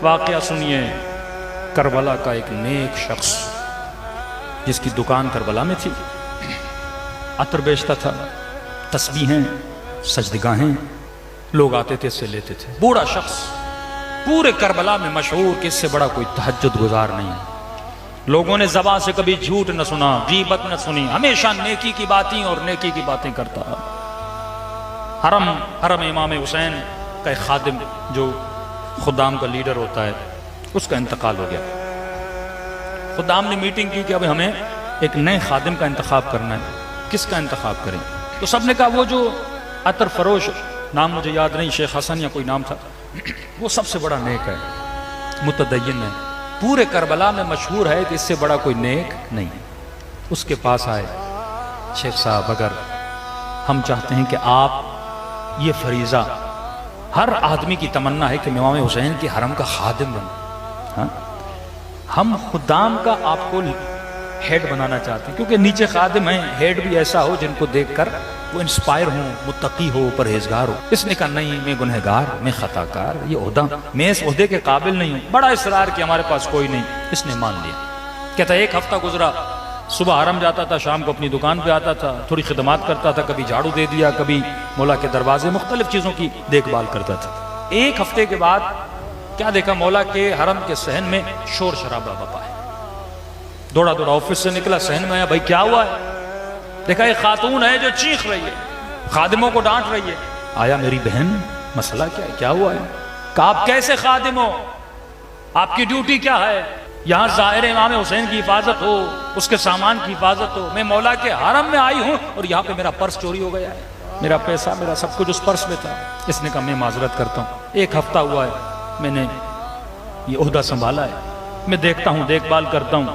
واقعہ سنیے کربلا کا ایک نیک شخص جس کی دکان کربلا میں تھی، عطر بیچتا تھا، تسبیحیں، سجدگاہیں، لوگ آتے تھے اس سے لیتے تھے، بوڑھا شخص، پورے کربلا میں مشہور کہ اس سے بڑا کوئی تہجد گزار نہیں ہے، لوگوں نے زبان سے کبھی جھوٹ نہ سنا، غیبت نہ سنی، ہمیشہ نیکی کی باتیں اور نیکی کی باتیں کرتا۔ حرم امام حسین کا ایک خادم جو خدام کا لیڈر ہوتا ہے، اس کا انتقال ہو گیا۔ خدام نے میٹنگ کی کہ اب ہمیں ایک نئے خادم کا انتخاب کرنا ہے، کس کا انتخاب کریں؟ تو سب نے کہا وہ جو عطر فروش، نام مجھے یاد نہیں، شیخ حسن یا کوئی نام تھا، وہ سب سے بڑا نیک ہے، متدین ہے، پورے کربلا میں مشہور ہے کہ اس سے بڑا کوئی نیک نہیں۔ اس کے پاس آئے، شیخ صاحب اگر ہم چاہتے ہیں کہ آپ یہ فریضہ، ہر آدمی کی تمنا ہے کہ امام حسین کی حرم کا خادم بنے، ہم خدام کا آپ کو ہیڈ بنانا چاہتے ہیں، کیونکہ نیچے خادم ہیں، ہیڈ بھی ایسا ہو جن کو دیکھ کر وہ انسپائر ہوں، متقی ہو، پرہیزگار ہو۔ اس نے کہا نہیں، میں گنہگار، میں خطا کار، یہ عہدہ، میں اس عہدے کے قابل نہیں ہوں۔ بڑا اصرار کہ ہمارے پاس کوئی نہیں، اس نے مان لیا۔ کہتا ایک ہفتہ گزرا، صبح حرم جاتا تھا، شام کو اپنی دکان پہ آتا تھا، تھوڑی خدمات کرتا تھا، کبھی جھاڑو دے دیا، کبھی مولا کے دروازے، مختلف چیزوں کی دیکھ بھال کرتا تھا۔ ایک ہفتے کے بعد کیا دیکھا، مولا کے حرم کے صحن میں شور شرابہ بپا ہے۔ دوڑا آفس سے نکلا، صحن میں آیا، بھائی کیا ہوا ہے؟ دیکھا ایک خاتون ہے جو چیخ رہی ہے، خادموں کو ڈانٹ رہی ہے۔ آیا، میری بہن مسئلہ کیا ہے، کیا ہوا ہے؟ کہا آپ کیسے خادم ہو، آپ کی ڈیوٹی کیا ہے؟ یہاں ظاہر امام حسین کی حفاظت ہو، اس کے سامان کی حفاظت ہو، میں مولا کے حرم میں آئی ہوں اور یہاں پہ میرا پرس چوری ہو گیا ہے، میرا پیسہ، میرا سب کچھ اس پرس میں تھا۔ اس نے کہا میں معذرت کرتا ہوں، ایک ہفتہ ہوا ہے میں نے یہ عہدہ سنبھالا ہے، میں دیکھتا ہوں، دیکھ بھال کرتا ہوں،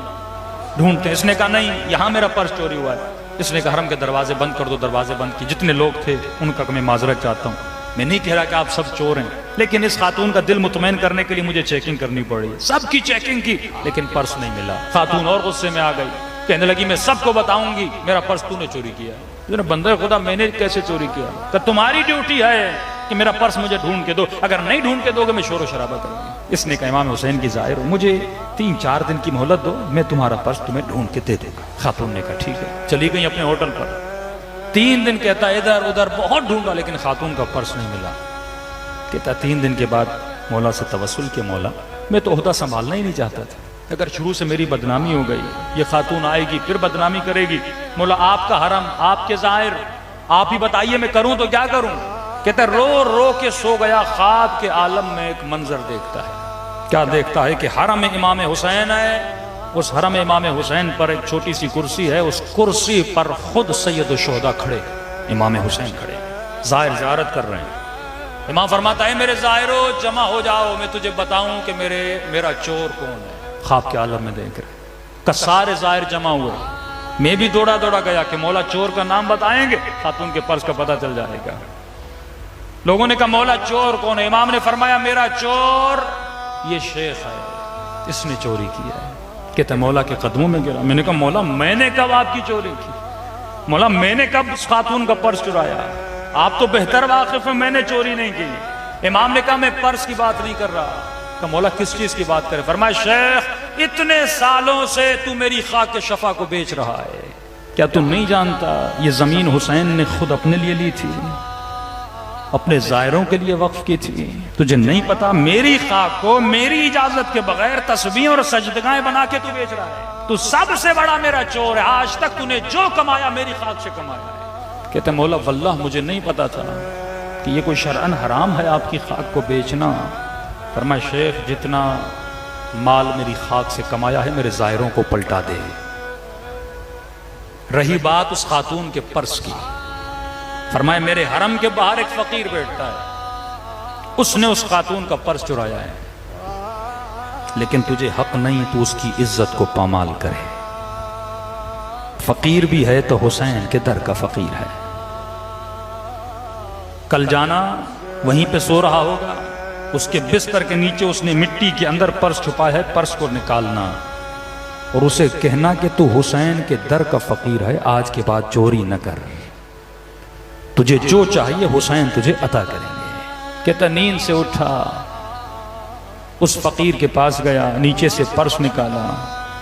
ڈھونڈتے ہیں۔ اس نے کہا نہیں، یہاں میرا پرس چوری ہوا ہے۔ اس نے کہا حرم کے دروازے بند کر دو، دروازے بند کی، جتنے لوگ تھے ان کا میں معذرت چاہتا ہوں، میں نہیں کہہ رہا کہ آپ سب چور ہیں، لیکن اس خاتون کا دل مطمئن کرنے کے لیے مجھے چیکنگ کرنی پڑی، سب کی چیکنگ کی لیکن پرس نہیں ملا۔ خاتون اور غصے میں آ گئی، کہنے لگی میں سب کو بتاؤں گی میرا پرس تو نے چوری کیا ہے۔ بندہ خدا میں نے کیسے چوری کیا؟ کہ تمہاری ڈیوٹی ہے کہ میرا پرس مجھے ڈھونڈ کے دو، اگر نہیں ڈھونڈ کے دو گے میں شور و شرابہ کروں گی۔ اس نے کہا امام حسین کی ظاہر ہو، مجھے 3-4 دن کی مہلت دو، میں تمہارا پرس تمہیں ڈھونڈ کے دے دوں گا۔ خاتون نے کہا ٹھیک ہے، چلی گئی اپنے ہوٹل پر۔ 3 دن کہتا ادھر ادھر بہت ڈھونڈا لیکن خاتون کا پرس نہیں ملا۔ کہتا 3 دن کے بعد مولا سے توسل کے، مولا میں تو عہدہ سنبھالنا ہی نہیں چاہتا تھا، اگر شروع سے میری بدنامی ہو گئی، یہ خاتون آئے گی پھر بدنامی کرے گی، مولا آپ کا حرم، آپ کے ظاہر، آپ ہی بتائیے میں کروں تو کیا کروں؟ کہتا رو رو کے سو گیا، خواب کے عالم میں ایک منظر دیکھتا ہے۔ کیا دیکھتا ہے کہ حرم امام حسین ہے، اس حرم امام حسین پر ایک چھوٹی سی کرسی ہے، اس کرسی پر خود سید الشہداء کھڑے، امام حسین کھڑے، ظاہر زیارت کر رہے ہیں۔ امام فرماتا ہے میرے ظاہرو جمع ہو جاؤ، میں تجھے بتاؤں کہ میرا چور کون ہے۔ خواب کے عالم میں دیکھ رہے کہ سارے ظاہر جمع ہوئے، میں بھی دوڑا گیا کہ مولا چور کا نام بتائیں گے، خاتون کے پرس کا پتہ چل جائے گا۔ لوگوں نے کہا مولا چور کون ہے؟ امام نے فرمایا میرا چور یہ شیخ ہے، اس نے چوری کیا ہے۔ کہتا مولا کے قدموں میں گرا۔ میں نے کہا مولا میں نے کب آپ کی چوری کی؟ مولا میں نے کب اس خاتون کا پرس چرایا؟ آپ تو بہتر واقف ہیں، میں نے چوری نہیں کی۔ امام نے کہا میں پرس کی بات نہیں کر رہا۔ کہ مولا کس چیز کی بات کرے؟ فرمایا شیخ اتنے سالوں سے تو میری خاک شفا کو بیچ رہا ہے، کیا تم نہیں جانتا یہ زمین حسین نے خود اپنے لیے لی تھی، اپنے زائروں کے لیے وقف کی تھی؟ تجھے نہیں پتا میری خاک کو میری اجازت کے بغیر تسبیح اور سجدگاہیں بنا کے تو بیچ رہا ہے؟ تو سب سے بڑا میرا چور ہے، آج تک تو نے جو کمایا میری خاک سے کمایا ہے۔ کہتے مولا واللہ مجھے نہیں پتا تھا کہ یہ کوئی شرعن حرام ہے آپ کی خاک کو بیچنا۔ فرمایا شیخ جتنا مال میری خاک سے کمایا ہے میرے زائروں کو پلٹا دے۔ رہی بات اس خاتون کے پرس کی، فرمایا میرے حرم کے باہر ایک فقیر بیٹھتا ہے، اس نے اس خاتون کا پرس چرایا ہے، لیکن تجھے حق نہیں تو اس کی عزت کو پامال کرے۔ فقیر بھی ہے تو حسین کے در کا فقیر ہے۔ کل جانا وہیں پہ سو رہا ہوگا، اس کے بستر کے نیچے اس نے مٹی کے اندر پرس چھپایا ہے، پرس کو نکالنا اور اسے کہنا کہ تو حسین کے در کا فقیر ہے، آج کے بعد چوری نہ کر، تجھے جو چاہیے حسین تجھے عطا کریں گے۔ کہتا نیند سے اٹھا، اس فقیر کے پاس گیا، نیچے سے پرس نکالا،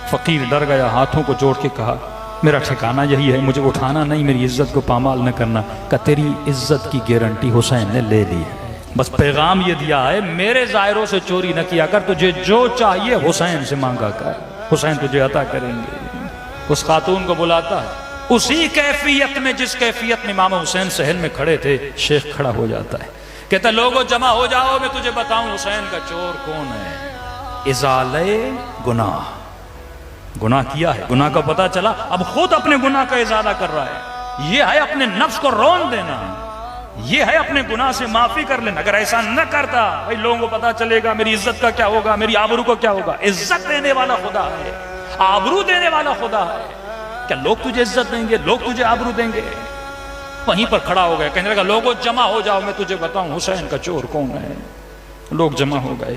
فقیر ڈر گیا، ہاتھوں کو جوڑ کے کہا میرا ٹھکانہ یہی ہے، مجھے اٹھانا نہیں، میری عزت کو پامال نہ کرنا۔ کہ تیری عزت کی گارنٹی حسین نے لے لی ہے، بس پیغام یہ دیا ہے میرے ظاہروں سے چوری نہ کیا کر، تجھے جو چاہیے حسین سے مانگا کر، حسین تجھے عطا کریں گے۔ اس خاتون کو بلاتا ہے، اسی کیفیت میں جس کیفیت میں امام حسین صحن میں کھڑے تھے، شیخ کھڑا ہو جاتا ہے، کہتا ہے لوگوں جمع ہو جاؤ، میں تجھے بتاؤں حسین کا چور کون ہے۔ ازالے گناہ، گناہ کیا ہے، گناہ کا پتہ چلا، اب خود اپنے گناہ کا ازالہ کر رہا ہے۔ یہ ہے اپنے نفس کو رون دینا، یہ ہے اپنے گناہ سے معافی کر لینا۔ اگر ایسا نہ کرتا بھائی لوگوں کو پتہ چلے گا میری عزت کا کیا ہوگا، میری آبرو کو کیا ہوگا۔ عزت دینے والا خدا ہے، آبرو دینے والا خدا ہے۔ کیا لوگ تجھے عزت دیں گے، لوگ تجھے آبرو دیں گے؟ وہیں پر کھڑا ہو گئے، کہنے لگا لوگوں جمع ہو جاؤ، میں تجھے بتاؤں حسین کا چور کون ہے۔ لوگ جمع ہو گئے،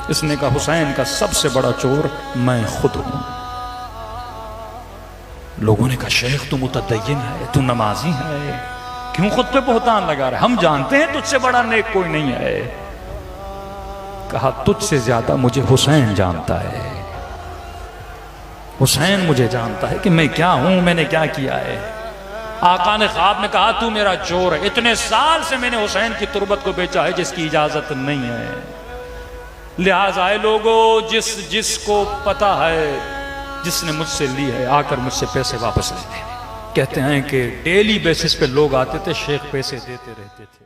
اس نے کہا حسین کا سب سے بڑا چور میں خود ہوں۔ لوگوں نے کہا شیخ تو متدین ہے، تو نمازی ہے، کیوں خود پہ بہتان لگا رہا ہے، ہم جانتے ہیں تجھ سے بڑا نیک کوئی نہیں ہے۔ کہا تجھ سے زیادہ مجھے حسین جانتا ہے، حسین مجھے جانتا ہے کہ میں کیا ہوں، میں نے کیا کیا ہے۔ آقا نے خواب میں کہا تو میرا چور ہے، اتنے سال سے میں نے حسین کی تربت کو بیچا ہے جس کی اجازت نہیں ہے۔ لہٰذا اے لوگوں جس کو پتا ہے، جس نے مجھ سے لی ہے، آ کر مجھ سے پیسے واپس لے لیں۔ کہتے ہیں کہ ڈیلی بیسس پہ لوگ آتے تھے، شیخ پیسے دیتے رہتے تھے۔